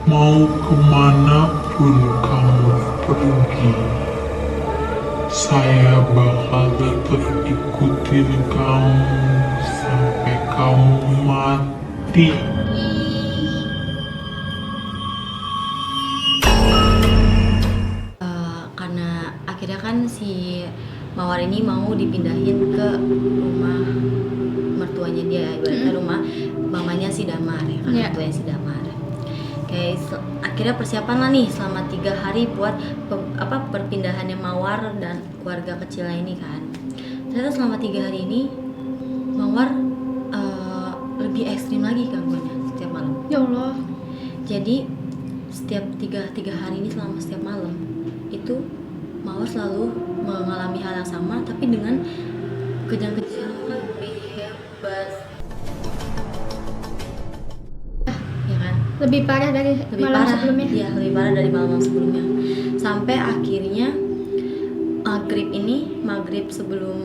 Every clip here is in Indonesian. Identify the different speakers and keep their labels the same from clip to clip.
Speaker 1: Mau kemanapun kamu pergi, saya bakal tetap ikutin kamu sampai kamu mati.
Speaker 2: Karena akhirnya kan si Mawar ini mau dipindahin ke rumah mertuanya dia, ibaratnya rumah mamanya si Damar ya kan, mertuanya si Damar. Kayak akhirnya persiapan lah nih selama 3 hari buat perpindahannya Mawar dan keluarga kecilnya ini kan. Ternyata selama 3 hari ini Mawar lebih ekstrim lagi gangguannya setiap malam.
Speaker 3: Ya Allah.
Speaker 2: Jadi setiap tiga hari ini, selama setiap malam itu Mawar selalu mengalami hal yang sama tapi dengan kejang-kejang lebih hebat. Ya kan?
Speaker 3: Lebih parah dari malam sebelumnya.
Speaker 2: Iya, lebih parah dari malam sebelumnya. Sampai akhirnya maghrib sebelum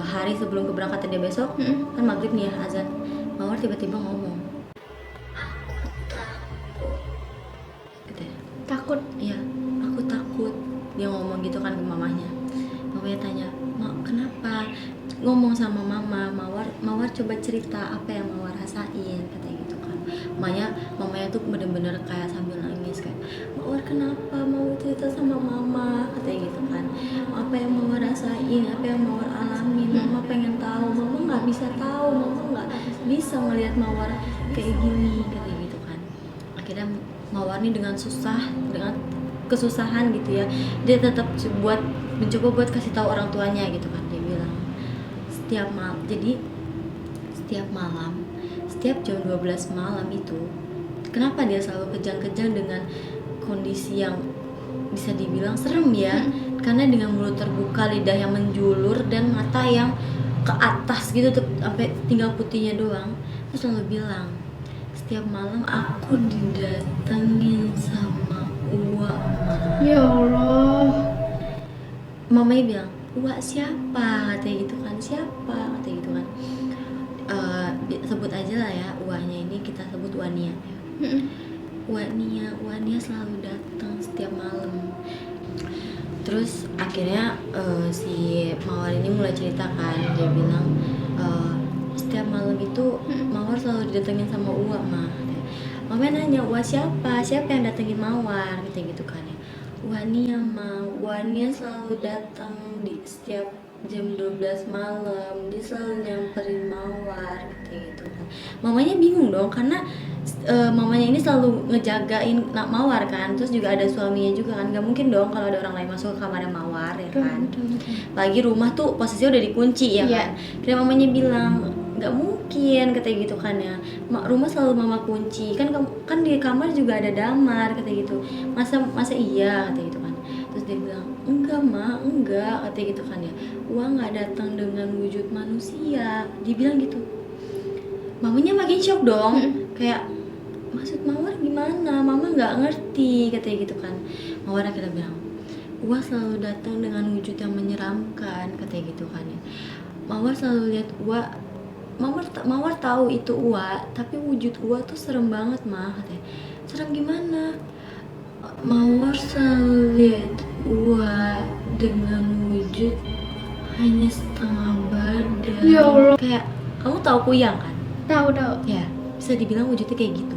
Speaker 2: hari sebelum keberangkatan dia besok, kan maghrib nih ya, azan. Mawar tiba-tiba ngomong,
Speaker 3: Takut.
Speaker 2: iya, aku takut. Dia ngomong gitu kan ke mamanya. Mamanya tanya, kenapa? Ngomong sama Mawar coba cerita apa yang Mawar rasain, katanya gitu kan. Mamanya tuh bener-bener kayak sambil nangis, kayak, Mawar kenapa? Mau cerita sama mama, katanya gitu kan. Apa yang Mawar rasain, apa yang Mawar alamin, mama pengen tahu. Mama nggak bisa tahu, mama nggak bisa ngelihat Mawar kayak gini, katanya gitu kan. Akhirnya Mawar nih dengan kesusahan gitu ya, dia tetap mencoba buat kasih tahu orang tuanya gitu kan. Dia bilang setiap malam setiap jam 12 malam itu, kenapa dia selalu kejang-kejang dengan kondisi yang bisa dibilang serem ya, karena dengan mulut terbuka, lidah yang menjulur, dan mata yang ke atas gitu sampai tinggal putihnya doang. Terus selalu bilang, setiap malam aku didatengin sama uak.
Speaker 3: Ya Allah.
Speaker 2: Mamanya bilang, uak siapa? Katanya gitu kan. Siapa? Katanya gitu kan. Sebut aja lah ya, uaknya ini kita sebut Wania. Wania selalu datang setiap malam. Terus akhirnya si Mawar ini mulai ceritakan. Dia bilang setiap malam itu Mawar selalu didatengin sama uak mah. Mamanya nanya, uak siapa yang datengin Mawar, gitu kan ya. Wania mah, Wania selalu datang di setiap jam 12 malam, dia selalu nyamperin Mawar, gitu kan. Mamanya bingung dong, karena mamanya ini selalu ngejagain Mawar kan. Terus juga ada suaminya juga kan, gak mungkin dong kalau ada orang lain masuk ke kamarnya Mawar ya kan. Lagi rumah tuh posisinya udah dikunci ya kan. Kira mamanya bilang, gak mungkin, katanya gitu kan ya. Rumah selalu mama kunci, kan di kamar juga ada Damar, katanya gitu. Masa iya, katanya gitu kan. Terus dia bilang, enggak, katanya gitu kan ya. Uang nggak datang dengan wujud manusia, dia bilang gitu. Mamanya makin shock dong, kayak, maksud Mawar gimana? Mama nggak ngerti, katanya gitu kan. Mawar akhirnya bilang, Uang selalu datang dengan wujud yang menyeramkan, katanya gitu kan ya. Mawar selalu lihat Uang. Mawar tahu itu Uwa, tapi wujud Uwa tuh serem banget mah, katanya. Serem gimana? Mawar selalu lihat Uwa dengan wujud hanya setengah badan.
Speaker 3: Ya Allah.
Speaker 2: Kayak, kamu tahu kuyang kan?
Speaker 3: Tahu.
Speaker 2: Ya, bisa dibilang wujudnya kayak gitu.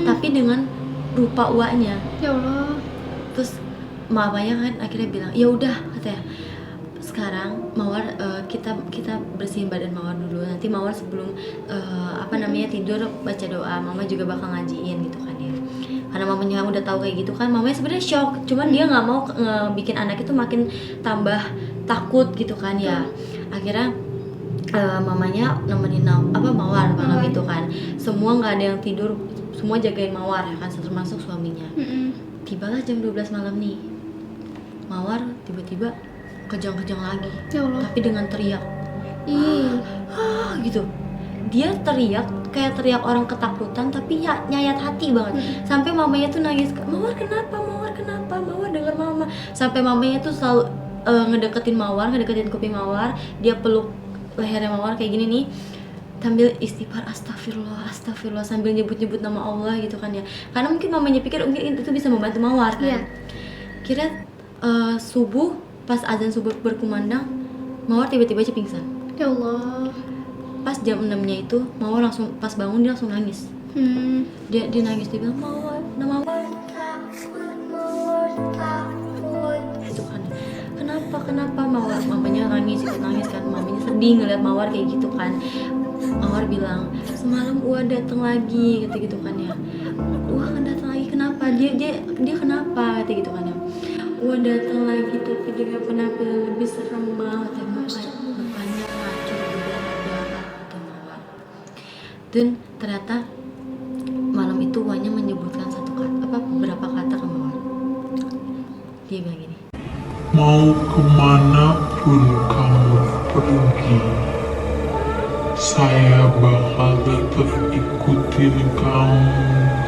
Speaker 2: Tapi dengan rupa Uwanya.
Speaker 3: Ya Allah.
Speaker 2: Terus mamanya kan akhirnya bilang, ya udah, katanya, sekarang Mawar kita bersihin badan Mawar dulu. Nanti Mawar sebelum tidur baca doa. Mama juga bakal ngajiin gitu kan ya. Karena mamanya udah tahu kayak gitu kan, mamanya sebenarnya shock. Cuman dia nggak mau bikin anak itu makin tambah takut gitu kan ya. Akhirnya mamanya nemenin Mawar malam itu kan. Semua nggak ada yang tidur, semua jagain Mawar ya kan, termasuk suaminya. Tibalah jam 12 malam nih, Mawar tiba-tiba kejang-kejang lagi, tapi dengan teriak, gitu. Dia teriak kayak teriak orang ketakutan, tapi ya nyayat hati banget. Sampai mamanya tuh nangis, Mawar kenapa, Mawar denger mama. Sampai mamanya tuh selalu ngedeketin kuping Mawar, dia peluk lehernya Mawar kayak gini nih. sambil istighfar, astagfirullah astagfirullah, sambil nyebut-nyebut nama Allah gitu kan ya, karena mungkin mamanya pikir mungkin itu bisa membantu Mawar kan.
Speaker 3: Iya.
Speaker 2: Kira subuh, pas azan subuh berkumandang, Mawar tiba-tiba aja pingsan.
Speaker 3: Ya Allah.
Speaker 2: Pas jam 6-nya itu Mawar langsung, pas bangun dia langsung nangis. Dia nangis, dia bilang Mawar, nama Mawar itu kan. Kenapa Mawar, mamanya nangis, ikut nangis kan, mamanya sedih ngeliat Mawar kayak gitu kan. Mawar bilang semalam Ua datang lagi kata gitu kan ya. Ua kan datang lagi, kenapa dia kenapa kata gitu kan ya. Ua datang lagi tapi dengan penampilan lebih serem banget ya, mukanya hancur berdarah kata Mawar. Dan ternyata malam itu Uanya menyebutkan beberapa kata ke Mawar. Dia bilang gini,
Speaker 1: mau kemana pun kamu pergi, saya bakal tetap ikutin kamu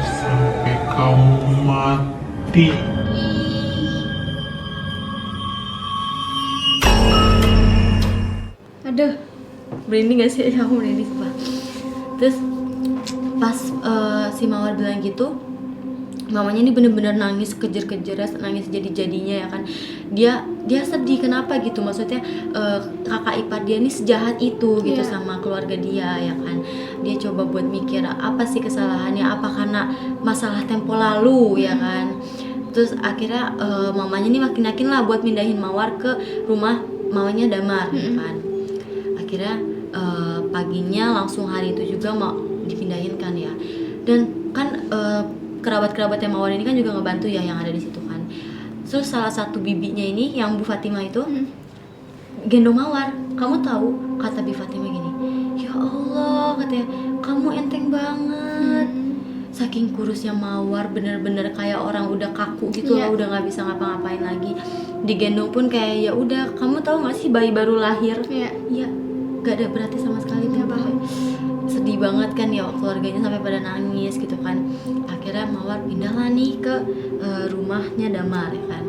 Speaker 1: sampai kamu mati.
Speaker 2: aduh, merinding gak sih? Aku merinding sumpah. Terus pas si Mawar bilang gitu, mamanya ini bener-bener nangis kejer-kejer, nangis jadi-jadinya ya kan. Dia sedih, kenapa gitu, maksudnya kakak ipar dia ini sejahat itu gitu sama keluarga dia ya kan. Dia coba buat mikir apa sih kesalahannya, apa karena masalah tempo lalu ya kan. Terus akhirnya mamanya ini makin yakin lah buat mindahin Mawar ke rumah mamanya Damar ya kan. Akhirnya paginya langsung hari itu juga mau dipindahin kan ya. Dan kan kerabat-kerabatnya Mawar ini kan juga ngebantu ya yang ada di situ kan. Terus salah satu bibinya ini yang Bu Fatimah itu gendong Mawar. Kamu tahu kata Bi Fatimah gini, ya Allah katanya, kamu enteng banget. Saking kurusnya Mawar, bener-bener kayak orang udah kaku gitu loh, udah nggak bisa ngapa-ngapain lagi. Digendong pun kayak ya udah, kamu tahu nggak sih bayi baru lahir? Iya, nggak ada berarti sama sekali tuh. Sedih banget kan ya, keluarganya sampai pada nangis gitu kan. Akhirnya Mawar pindah lah nih ke rumahnya Damar ya kan,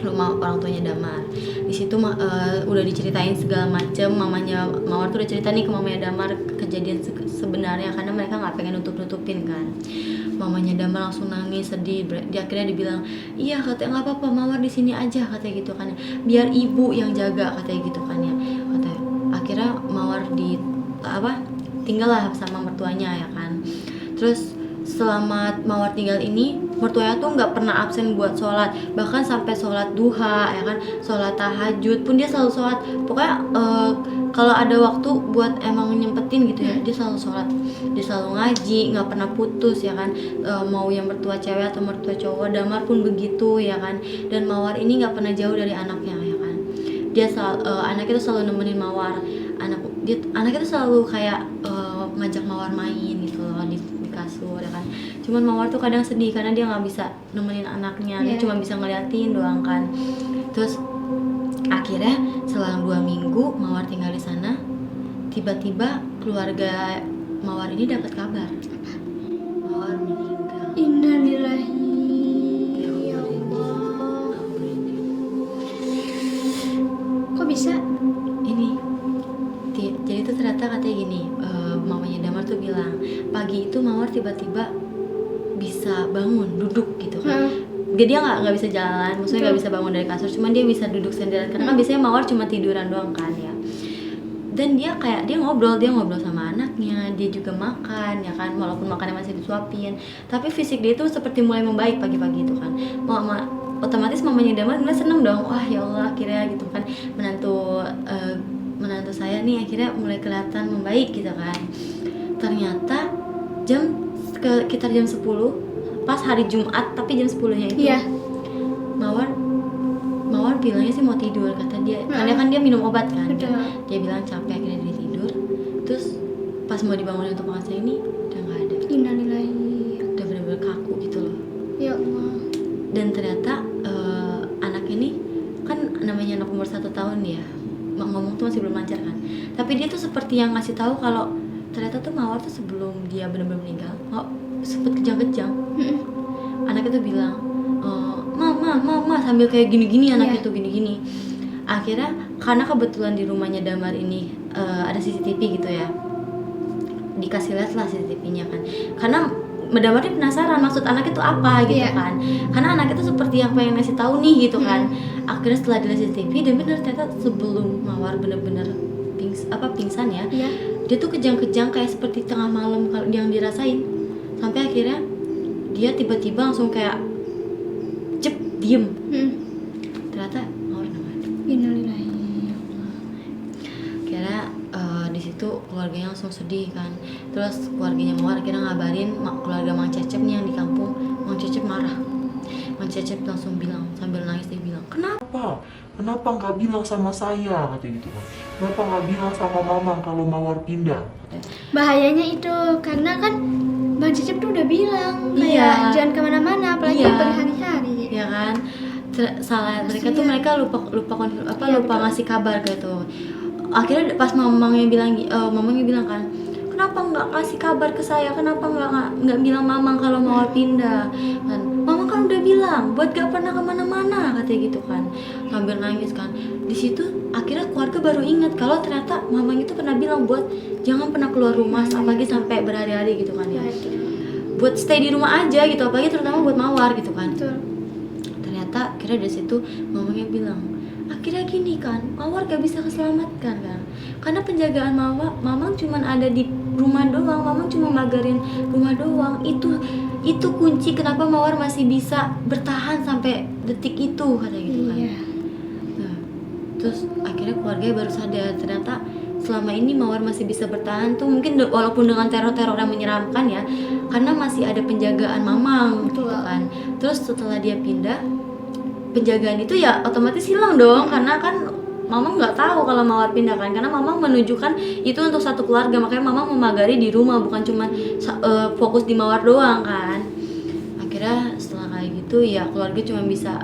Speaker 2: rumah orang tuanya Damar. Di situ udah diceritain segala macem, mamanya Mawar tuh udah cerita nih ke mamanya Damar kejadian sebenarnya, karena mereka nggak pengen nutup-nutupin kan. Mamanya Damar langsung nangis sedih. Dia akhirnya dibilang, iya katanya nggak apa-apa Mawar di sini aja katanya gitu kan, biar ibu yang jaga katanya gitu kan ya katanya. Akhirnya Mawar tinggal lah sama mertuanya ya kan. Terus selama Mawar tinggal ini, mertuanya tuh nggak pernah absen buat sholat, bahkan sampai sholat duha ya kan, sholat tahajud pun dia selalu sholat. Pokoknya kalau ada waktu buat emang nyempetin gitu ya, dia selalu sholat, dia selalu ngaji, nggak pernah putus ya kan. Mau yang mertua cewek atau mertua cowok, Damar pun begitu ya kan. Dan Mawar ini nggak pernah jauh dari anaknya ya kan. Dia anaknya tuh selalu nemenin Mawar. Anaknya tuh selalu kayak ngajak Mawar main gitu loh di kasur ya kan. Cuman Mawar tuh kadang sedih karena dia nggak bisa nemenin anaknya, dia cuma bisa ngeliatin doang kan. Terus akhirnya selang 2 minggu Mawar tinggal di sana, tiba-tiba keluarga Mawar ini dapat kabar Mawar meninggal.
Speaker 3: Innalillahi. Ya Allah. Kok bisa?
Speaker 2: Jadi itu ternyata katanya gini, mamanya Damar tuh bilang pagi itu Mawar tiba-tiba bisa bangun, duduk gitu kan. Dia nggak bisa jalan, maksudnya nggak bisa bangun dari kasur, cuman dia bisa duduk sendirian karena kan biasanya Mawar cuma tiduran doang kan ya. Dan dia ngobrol sama anaknya, dia juga makan ya kan, walaupun makannya masih disuapin, tapi fisik dia tuh seperti mulai membaik pagi-pagi itu kan. Otomatis mamanya Damar mulai seneng dong, wah ya Allah akhirnya gitu kan, menantu saya nih akhirnya mulai kelihatan membaik gitu kan. Ternyata sekitar jam 10 pas hari Jumat, tapi jam 10-nya itu Mawar bilangnya sih mau tidur kata dia, karena kan dia minum obat kan. Dia bilang capek, akhirnya dia tidur. Terus pas mau dibangunin untuk makan siang ini udah nggak ada.
Speaker 3: Innalillahi.
Speaker 2: Udah benar-benar kaku gitu loh.
Speaker 3: Ya Allah.
Speaker 2: Dan ternyata anak ini kan namanya anak umur 1 tahun ya, ngomong tuh masih belum lancar kan. Tapi dia tuh seperti yang ngasih tahu kalau ternyata tuh Mawar tuh sebelum dia benar-benar meninggal, sempet kejang-kejang. Anaknya tuh bilang, mama sambil kayak gini-gini, anaknya tuh gini-gini. Akhirnya karena kebetulan di rumahnya Damar ini ada CCTV gitu ya. dikasih lihat lah CCTV-nya kan, karena Damar dia penasaran maksud anak itu apa gitu
Speaker 3: Iya.
Speaker 2: kan, karena anak itu seperti yang pengen ngasih tahu nih gitu kan. Akhirnya setelah dilihat CCTV dan bener ternyata sebelum Mawar bener-bener pingsan ya,
Speaker 3: Iya.
Speaker 2: dia tuh kejang-kejang kayak seperti tengah malam kalau yang dirasain, sampai akhirnya dia tiba-tiba langsung kayak cep diem, ternyata Mawar udah mati.
Speaker 3: Innalillahi.
Speaker 2: Kira di situ keluarganya langsung sedih kan, terus keluarganya Mawar akhirnya ngabarin keluarga Mang Cecep nih yang di kampung. Mang Cecep marah, Mang Cecep langsung bilang sambil nangis, dia bilang
Speaker 1: Kenapa nggak bilang sama saya katanya gitu kan? Kenapa nggak bilang sama mama kalau Mawar pindah?
Speaker 3: Bahayanya itu karena kan Bang Cicip tuh udah bilang kayak
Speaker 2: Iya.
Speaker 3: jangan kemana-mana, apalagi
Speaker 2: Iya.
Speaker 3: berhari-hari.
Speaker 2: ya kan. Salah mereka tuh,
Speaker 3: Kasian.
Speaker 2: mereka lupa
Speaker 3: Iya,
Speaker 2: lupa
Speaker 3: betul.
Speaker 2: ngasih kabar gitu. Akhirnya pas mamangnya bilang kan, kenapa nggak kasih kabar ke saya, kenapa nggak bilang mamang kalau mau pindah kan, mamang kan udah bilang buat gak pernah kemana-mana katanya gitu kan, sambil nangis kan. Di situ akhirnya keluarga baru ingat kalau ternyata mamang itu pernah bilang buat jangan pernah keluar rumah, apalagi sampai berhari-hari gitu kan ya, buat stay di rumah aja gitu, apalagi terutama buat Mawar gitu kan.
Speaker 3: Betul.
Speaker 2: Ternyata akhirnya dari situ mamanya bilang, akhirnya gini kan, Mawar gak bisa keselamatkan kan, karena penjagaan Mamang cuman ada di rumah doang, Mamang cuma magarin rumah doang. Itu kunci kenapa Mawar masih bisa bertahan sampai detik itu, kata gitu kan.
Speaker 3: Iya.
Speaker 2: Nah, terus akhirnya keluarga baru sadar ternyata selama ini Mawar masih bisa bertahan tuh mungkin walaupun dengan teror-teror yang menyeramkan ya, karena masih ada penjagaan Mamang gitu
Speaker 3: Betul.
Speaker 2: kan. Terus setelah dia pindah, penjagaan itu ya otomatis hilang dong, karena kan Mamang nggak tahu kalau Mawar pindah kan, karena Mamang menunjukkan itu untuk satu keluarga, makanya Mamang memagari di rumah, bukan cuma fokus di Mawar doang kan. Akhirnya setelah kayak gitu ya keluarga cuma bisa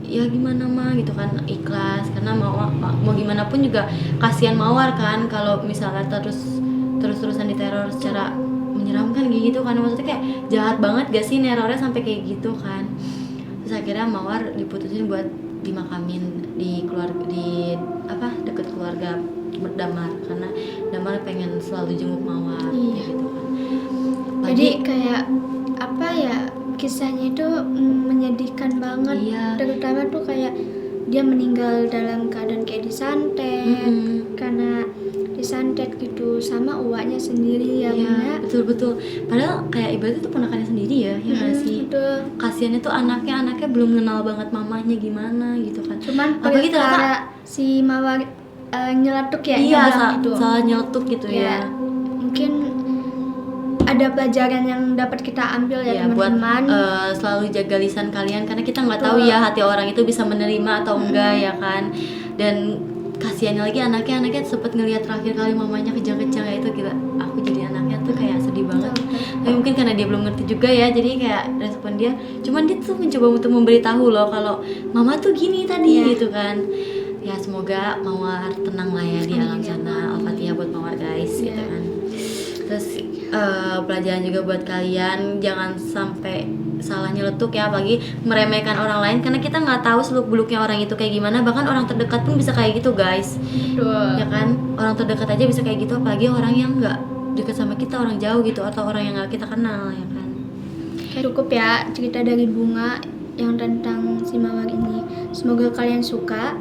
Speaker 2: ya gimana mah gitu kan, ikhlas, karena mau gimana pun juga kasihan Mawar kan kalau misalnya terus-terusan diteror secara menyeramkan kayak gitu kan, maksudnya kayak jahat banget gak sih nerornya sampai kayak gitu kan. Terus akhirnya Mawar diputusin buat dimakamin di dekat keluarga Damar, karena Damar pengen selalu jenguk Mawar
Speaker 3: Iya.
Speaker 2: gitu kan.
Speaker 3: Jadi kayak apa ya, kisahnya itu menyedihkan banget.
Speaker 2: Iya.
Speaker 3: Terutama tuh kayak dia meninggal dalam keadaan kayak disantet, karena disantet gitu sama uaknya sendiri ya,
Speaker 2: Iya,
Speaker 3: Bunda.
Speaker 2: betul. Padahal kayak ibaratnya tuh ponakannya sendiri ya, ya nggak sih?
Speaker 3: Betul.
Speaker 2: Kasiannya tuh anaknya belum kenal banget mamanya gimana gitu kan.
Speaker 3: Cuman
Speaker 2: Apalagi ternyata
Speaker 3: perkara si Mawar nyeletuk ya,
Speaker 2: iya
Speaker 3: yang bilang gitu.
Speaker 2: salah nyeletuk gitu
Speaker 3: Ya,
Speaker 2: ya.
Speaker 3: mungkin ada pelajaran yang dapat kita ambil ya,
Speaker 2: Ya buat
Speaker 3: teman-teman.
Speaker 2: selalu jaga lisan kalian, karena kita nggak
Speaker 3: Betul.
Speaker 2: tahu ya hati orang itu bisa menerima atau enggak ya kan. Dan kasihannya lagi anaknya sempet ngelihat terakhir kali mamanya kejang-kejang, ya itu gila, aku jadi anaknya tuh kayak sedih banget. Tapi mungkin karena dia belum ngerti juga ya, jadi kayak respon dia cuman dia tuh mencoba untuk memberitahu loh kalau mama tuh gini tadi
Speaker 3: Iya.
Speaker 2: gitu kan. Ya semoga Mawar tenang lah ya di alam sana. Al-Fatihah buat Mawar guys gitu
Speaker 3: Iya.
Speaker 2: kan. Terus pelajaran juga buat kalian, jangan sampai salah nyeletuk ya, apalagi meremehkan orang lain, karena kita nggak tahu seluk beluknya orang itu kayak gimana. Bahkan orang terdekat pun bisa kayak gitu guys,
Speaker 3: Betul.
Speaker 2: ya kan. Orang terdekat aja bisa kayak gitu, apalagi orang yang nggak dekat sama kita, orang jauh gitu, atau orang yang nggak kita kenal ya kan.
Speaker 3: Cukup ya cerita dari Bunga yang tentang si Mawar ini. Semoga kalian suka.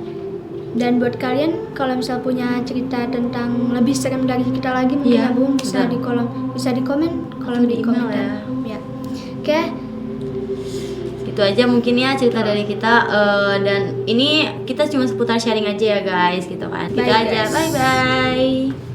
Speaker 3: Dan buat kalian kalau misal punya cerita tentang lebih serem dari kita lagi, mungkin
Speaker 2: Iya,
Speaker 3: gabung bisa
Speaker 2: betul.
Speaker 3: bisa di komen
Speaker 2: Atau di email
Speaker 3: komentar. Ya. Oke.
Speaker 2: Itu aja mungkin ya cerita dari kita, dan ini kita cuma seputar sharing aja ya guys gitu kan. Gitu
Speaker 3: Bye,
Speaker 2: aja,
Speaker 3: guys.
Speaker 2: bye bye.